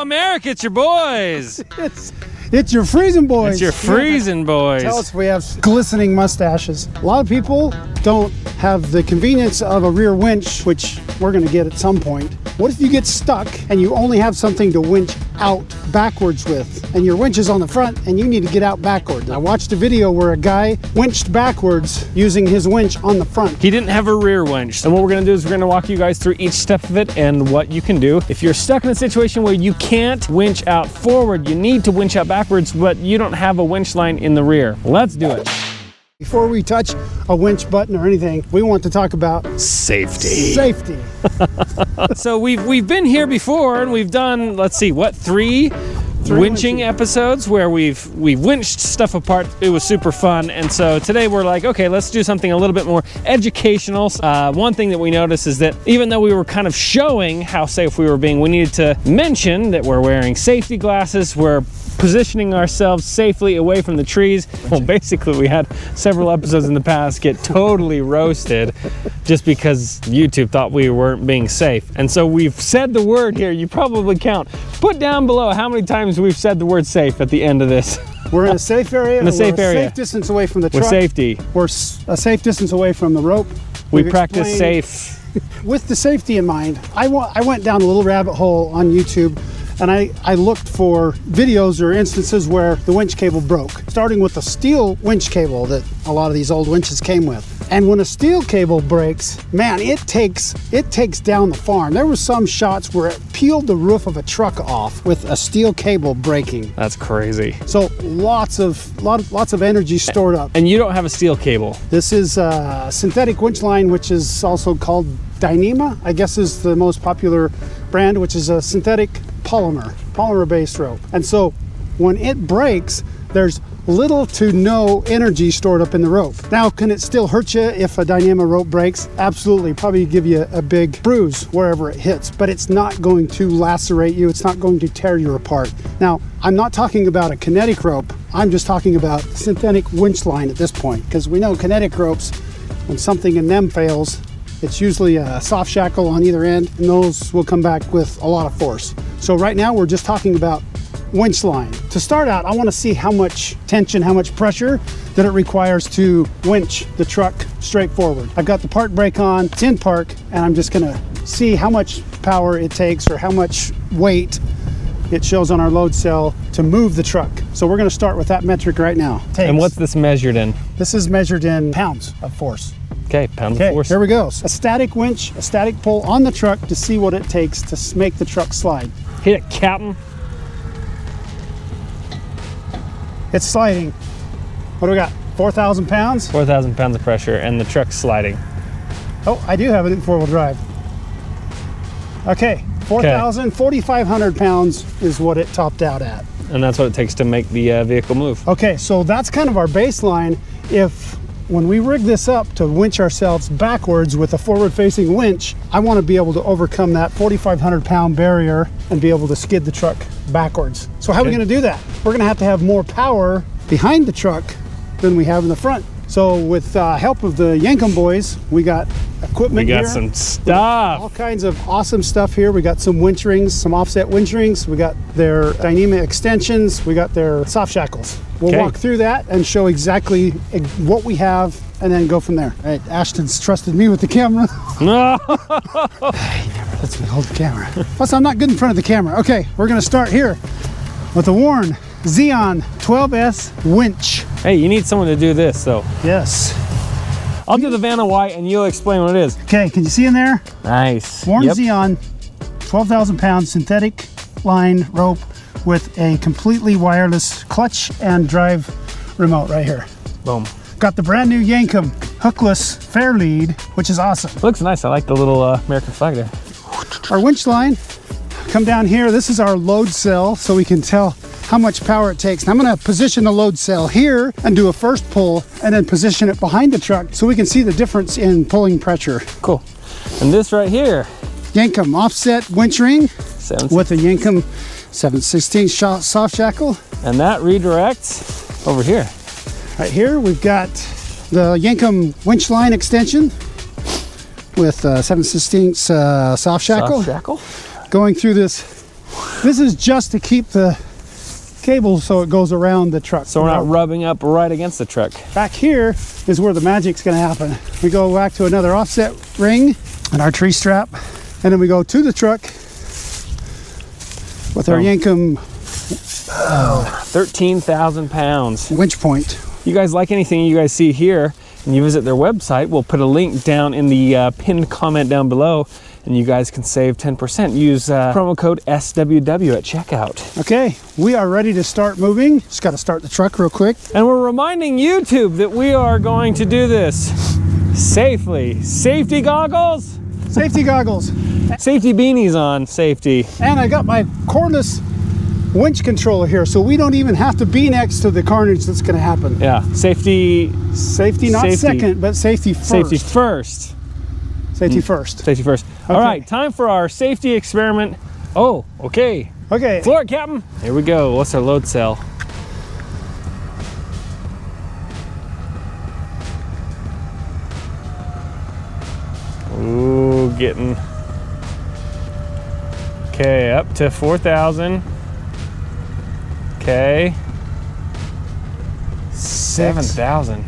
America, it's your boys. It's your freezing boys. It's your freezing boys. Tell us we have glistening mustaches. A lot of people don't have the convenience of a rear winch, which we're going to get at some point. What if you get stuck and you only have something to winch out backwards with, and your winch is on the front and you need to get out backwards? I watched a video where a guy winched backwards using his winch on the front. He didn't have a rear winch. And what we're going to do is we're going to walk you guys through each step of it and what you can do. If you're stuck in a situation where you can't winch out forward, you need to winch out backwards, but you don't have a winch line in the rear. Let's do it. Before we touch a winch button or anything, we want to talk about safety. Safety. So we've been here before, and we've done, let's see, what, three winching episodes where we've winched stuff apart. It was super fun, and so today we're like, okay, let's do something a little bit more educational. One thing that we noticed is that even though we were kind of showing how safe we were being, we needed to mention that we're wearing safety glasses, we're positioning ourselves safely away from the trees. Well, basically we had several episodes in the past get totally roasted just because YouTube thought we weren't being safe. And so we've said the word here. You probably count. Put down below how many times we've said the word safe at the end of this. We're in a safe area. In a safe area. Safe distance away from the truck. With safety. We're a safe distance away from the rope. We practice safe. With the safety in mind, I went down a little rabbit hole on YouTube, and I looked for videos or instances where the winch cable broke, starting with the steel winch cable that a lot of these old winches came with. And when a steel cable breaks, man, it takes down the farm. There were some shots where it peeled the roof of a truck off with a steel cable breaking. That's crazy. So lots of energy stored up. And you don't have a steel cable. This is a synthetic winch line, which is also called Dyneema, I guess is the most popular brand, which is a synthetic polymer-based rope. And so when it breaks, there's little to no energy stored up in the rope. Now, can it still hurt you if a Dyneema rope breaks? Absolutely. Probably give you a big bruise wherever it hits, but it's not going to lacerate you. It's not going to tear you apart. Now, I'm not talking about a kinetic rope. I'm just talking about synthetic winch line at this point, because we know kinetic ropes, when something in them fails, it's usually a soft shackle on either end, and those will come back with a lot of force. So right now we're just talking about winch line. To start out, I want to see how much tension, how much pressure that it requires to winch the truck straight forward. I've got the park brake on, it's in park, and I'm just going to see how much power it takes or how much weight it shows on our load cell to move the truck. So we're going to start with that metric right now. And what's this measured in? This is measured in pounds of force. Okay, pounds of force. Here we go. A static winch, a static pull on the truck to see what it takes to make the truck slide. Hit it, Captain. It's sliding. What do we got? 4,000 pounds? 4,000 pounds of pressure, and the truck's sliding. Oh, I do have it in four-wheel drive. Okay, 4,000, 4,500 pounds is what it topped out at. And that's what it takes to make the vehicle move. Okay, so that's kind of our baseline. When we rig this up to winch ourselves backwards with a forward-facing winch, I want to be able to overcome that 4,500 pound barrier and be able to skid the truck backwards. So how are we going to do that? We're going to have more power behind the truck than we have in the front. So with help of the Yankum boys, we got equipment here. We got some stuff. All kinds of awesome stuff here. We got some winch rings, some offset winch rings. We got their Dyneema extensions. We got their soft shackles. We'll walk through that and show exactly what we have and then go from there. All right, Ashton's trusted me with the camera. No. He never lets me hold the camera. Plus, I'm not good in front of the camera. Okay, we're going to start here with the Warn Xeon 12S winch. Hey, you need someone to do this, though. Yes. I'll do the Vanna White and you'll explain what it is. Okay, can you see in there? Nice. Warn Xeon, 12,000 pound synthetic line rope with a completely wireless clutch and drive remote right here. Boom. Got the brand new Yankum hookless fair lead, which is awesome. Looks nice. I like the little American flag there. Our winch line, come down here. This is our load cell, so we can tell how much power it takes. And I'm going to position the load cell here and do a first pull and then position it behind the truck so we can see the difference in pulling pressure. Cool. And this right here, Yankum offset winch ring with a Yankum 7/16 soft shackle. And that redirects over here. Right here we've got the Yankum winch line extension with 7/16 soft shackle. Going through this This is just to keep the cable so it goes around the truck. So we're not rubbing up right against the truck. Back here is where the magic's going to happen. We go back to another offset ring and our tree strap, and then we go to the truck with our Yankum 13,000 pounds winch point. You guys like anything you guys see here and you visit their website, we'll put a link down in the pinned comment down below, and you guys can save 10%. Use promo code SWW at checkout. Okay, we are ready to start moving. Just got to start the truck real quick. And we're reminding YouTube that we are going to do this safely. Safety goggles? Safety goggles. Safety beanies on, safety. And I got my cordless winch controller here, so we don't even have to be next to the carnage that's going to happen. Yeah, safety. Safety, not second, but safety first. Safety first. Safety first. Safety first. Okay. All right, time for our safety experiment. Oh, okay. Okay. Floor it, Captain. Here we go. What's our load cell? Ooh, getting. Okay, up to 4,000. Okay. 7,000.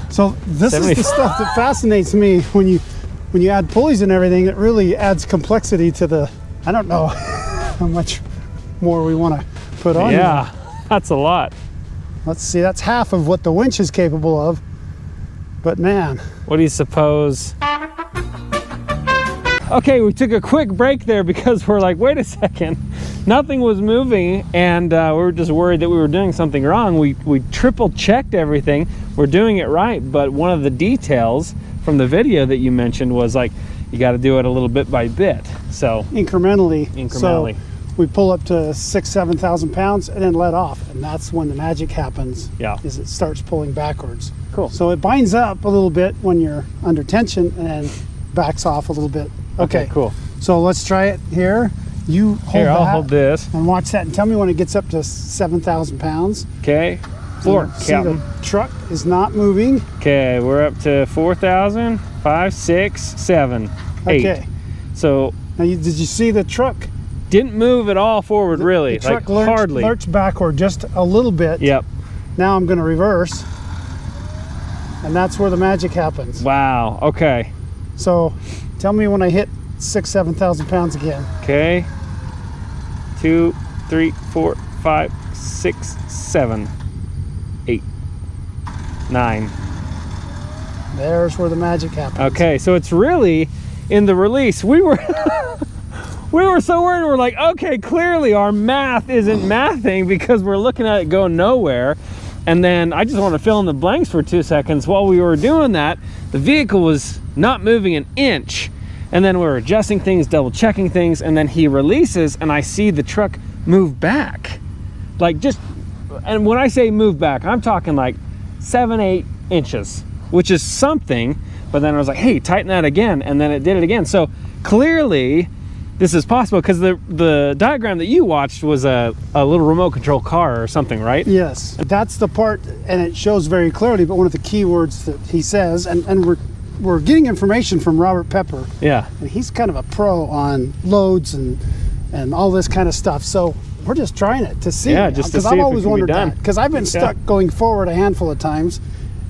So this is the stuff that fascinates me when you add pulleys and everything. It really adds complexity to the. I don't know how much more we want to put on. Yeah, that's a lot. Let's see. That's half of what the winch is capable of. But man, what do you suppose? Okay, we took a quick break there because we're like, wait a second, nothing was moving, and we were just worried that we were doing something wrong. We triple checked everything. We're doing it right, but one of the details from the video that you mentioned was like, you got to do it a little bit by bit. So incrementally. So we pull up to 6,000-7,000 pounds and then let off, and that's when the magic happens. Yeah. Is it starts pulling backwards. Cool. So it binds up a little bit when you're under tension and then backs off a little bit. Okay, cool. So let's try it here. You hold here, that I'll hold this and watch that, and tell me when it gets up to 7,000 pounds. Okay. Floor, Captain. The truck is not moving. Okay, we're up to 4,000, 5, 6, 7, 8. Okay. So now, did you see the truck? Didn't move at all forward, really. The truck like hardly. lurched backward just a little bit. Yep. Now I'm going to reverse, and that's where the magic happens. Wow. Okay. So, tell me when I hit 6,000-7,000 pounds again. Okay. 2, 3, 4, 5, 6, 7, 8, 9. There's where the magic happens. Okay, so it's really in the release. We were we were so worried. We're like, okay, clearly our math isn't mathing because we're looking at it go nowhere. And then I just want to fill in the blanks for 2 seconds. While we were doing that, the vehicle was not moving an inch. And then we were adjusting things, double checking things, and then he releases and I see the truck move back. Like just, and when I say move back, I'm talking like 7-8 inches, which is something. But then I was like, hey, tighten that again. And then it did it again. So clearly this is possible because the diagram that you watched was a little remote control car or something, right? Yes, that's the part, and it shows very clearly, but one of the key words that he says, and we're getting information from Robert Pepper. Yeah. And he's kind of a pro on loads and all this kind of stuff. So we're just trying it to see. Yeah, just to see I've if always it can wondered be done. that. Because I've been stuck going forward a handful of times,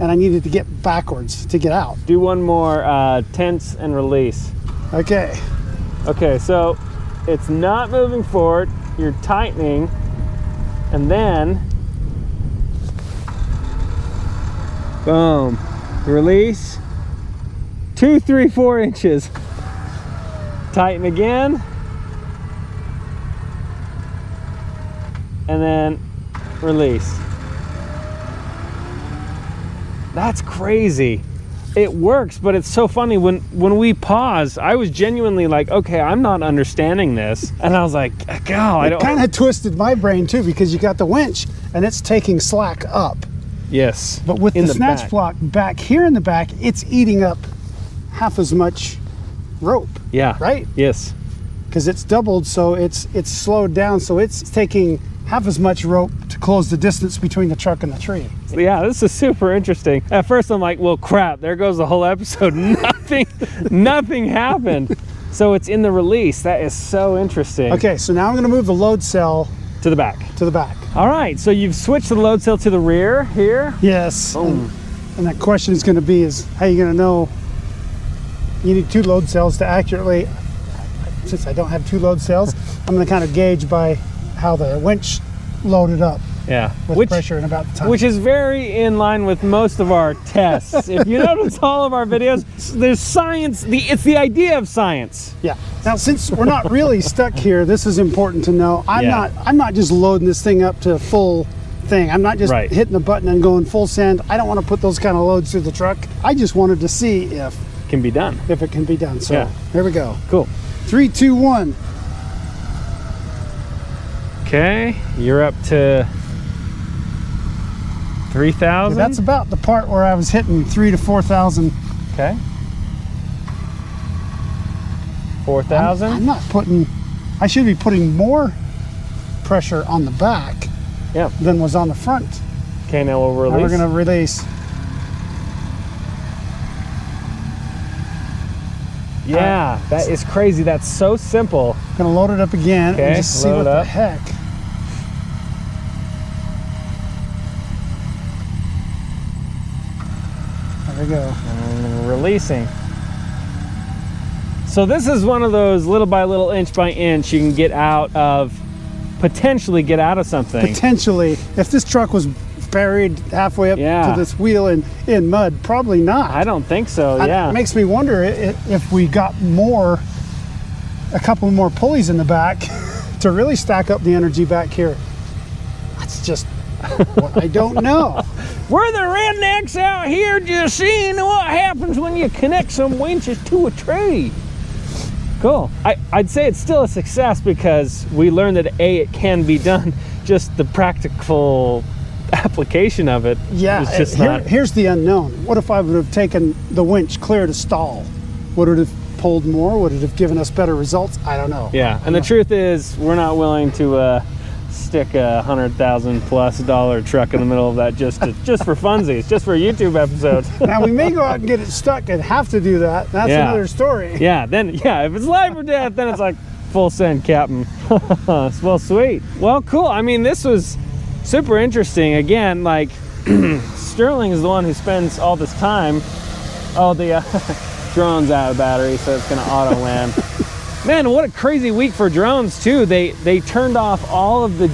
and I needed to get backwards to get out. Do one more tense and release. Okay. Okay, so it's not moving forward. You're tightening, and then boom, release. 2, 3, 4 inches. Tighten again, and then release. That's crazy. It works, but it's so funny when we pause. I was genuinely like, okay, I'm not understanding this, and I was like, God, I don't. It kind of twisted my brain too, because you got the winch and it's taking slack up. Yes. But with the snatch block back here in the back, it's eating up half as much rope. Yeah. Right? Yes. Because it's doubled, so it's slowed down, so it's taking half as much rope to close the distance between the truck and the tree. Yeah, this is super interesting. At first I'm like, well, crap, there goes the whole episode. Nothing happened. So it's in the release. That is so interesting. Okay, so now I'm gonna move the load cell To the back. to the back. All right, so you've switched the load cell to the rear here. Yes. Boom. And that question is gonna be is how you gonna know you need 2 load cells to accurately, since I don't have 2 load cells, I'm gonna kind of gauge by how the winch loaded up Yeah. with pressure and about the time. Which is very in line with most of our tests. If you notice all of our videos, there's science. It's the idea of science. Yeah. Now, since we're not really stuck here, this is important to know. I'm Yeah. not just loading this thing up to full thing. I'm not just Right. hitting the button and going full send. I don't want to put those kind of loads through the truck. I just wanted to see if Can be done. it can be done. So Yeah. here we go. Cool. 3, 2, 1. Okay, you're up to 3,000. That's about the part where I was hitting 3,000 to 4,000. Okay. I'm 4,000. not putting. I should be putting more pressure on the back Yep. than was on the front. Okay, now we'll release. Now we're gonna release. Yeah, that is crazy. That's so simple. Gonna load it up again Okay, and just see load what it the up. heck. There we go. And releasing. So this is one of those little by little, inch by inch, you can get out of, potentially get out of something. Potentially, if this truck was buried halfway up Yeah. to this wheel in mud, probably not. I don't think so, yeah. It makes me wonder if we got a couple more pulleys in the back to really stack up the energy back here. That's just what I don't know. We're the rednecks out here just seeing what happens when you connect some winches to a tree. Cool. I'd say it's still a success because we learned that it can be done. Just the practical application of it. Yeah, is just not. here's the unknown. What if I would have taken the winch clear to stall? Would it have pulled more? Would it have given us better results? I don't know. Yeah, and the truth is, we're not willing to stick a $100,000+ truck in the middle of that just for funsies, just for a YouTube episode. Now we may go out and get it stuck and have to do that. That's Yeah. another story. Yeah, if it's life or death, then it's like full send, Captain. Well, sweet. Well, cool. I mean, this was super interesting. Again, like Sterling is the one who spends all this time. Oh, the drone's out of battery, so it's gonna auto land. Man, what a crazy week for drones too. They turned off all of the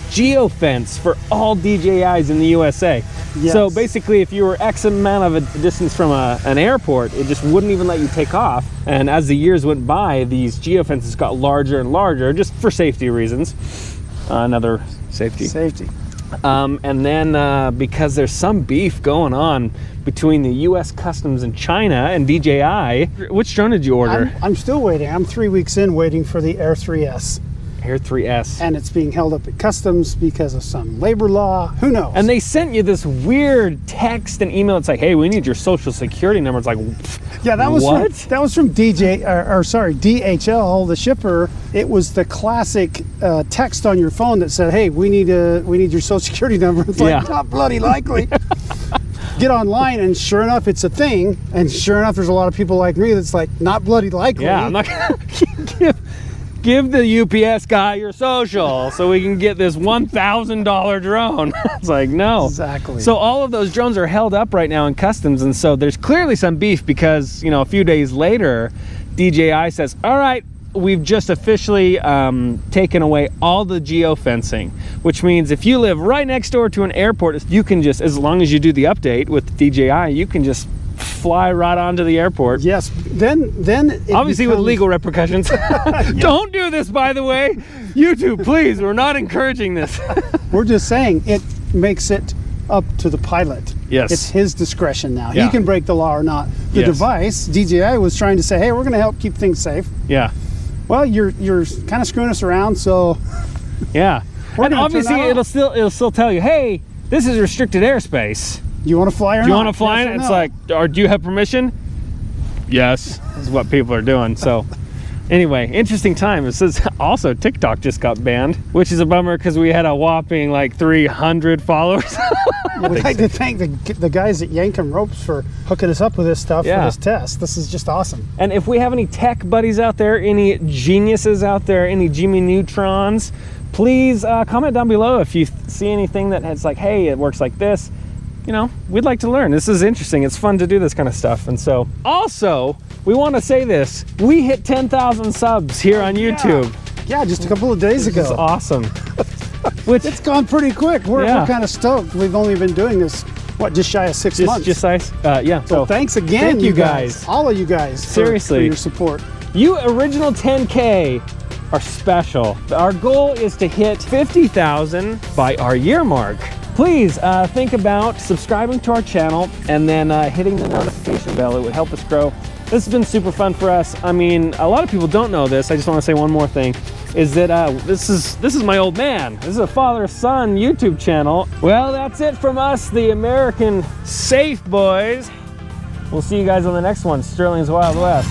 geofence for all DJIs in the USA. Yes. So basically, if you were X amount of a distance from an airport, it just wouldn't even let you take off. And as the years went by, these geofences got larger and larger, just for safety reasons. Another safety. And then because there's some beef going on between the U.S. Customs and China and DJI, which drone did you order? I'm still waiting. I'm 3 weeks in waiting for the Air 3S. Air 3S. And it's being held up at customs because of some labor law. Who knows? And they sent you this weird text and email. It's like, hey, we need your social security number. It's like, yeah, that was what? That was from DHL, the shipper. It was the classic text on your phone that said, hey, we need your social security number. It's like, Yeah. not bloody likely. Get online, and sure enough, it's a thing. And sure enough, there's a lot of people like me that's like, not bloody likely. Yeah, I'm not gonna give the UPS guy your social so we can get this $1,000 drone. It's like, no. Exactly. So all of those drones are held up right now in customs, and so there's clearly some beef because, a few days later, DJI says, all right, we've just officially taken away all the geofencing, which means if you live right next door to an airport, you can just, as long as you do the update with DJI, you can just fly right onto the airport. Yes. Then it obviously with becomes- legal repercussions. Don't do this, by the way. YouTube, please. We're not encouraging this. We're just saying it makes it up to the pilot. Yes. It's his discretion now. Yeah. He can break the law or not. The Yes. device, DJI was trying to say, hey, we're going to help keep things safe. Yeah. Well, you're kind of screwing us around, so Yeah. We're And gonna obviously turn that it'll still tell you, hey, this is restricted airspace. you want to fly or not? Do you want to fly Yes in or it? It's no? like, or do you have permission? Yes, is what people are doing. So Anyway, interesting time. It says also TikTok just got banned, which is a bummer because we had a whopping like 300 followers. We'd like to thank the guys at Yankum Ropes for hooking us up with this stuff for this test. This is just awesome. And if we have any tech buddies out there, any geniuses out there, any Jimmy Neutrons, please comment down below if you see anything that has like, hey, it works like this. You know, we'd like to learn. This is interesting. It's fun to do this kind of stuff. And so also, we want to say this. We hit 10,000 subs here on YouTube. Yeah, just a couple of days ago. It's awesome. Which it's gone pretty quick. We're kind of stoked. We've only been doing this, what, just shy of 6 months. Yeah. So thanks again, thank you guys. All of you guys. Seriously. For your support. You original 10K are special. Our goal is to hit 50,000 by our year mark. Please think about subscribing to our channel and then hitting the notification bell. It would help us grow. This has been super fun for us. I mean, a lot of people don't know this. I just want to say one more thing, is that this is my old man. This is a father-son YouTube channel. Well, that's it from us, the American Safe Boys. We'll see you guys on the next one, Sterling's Wild West.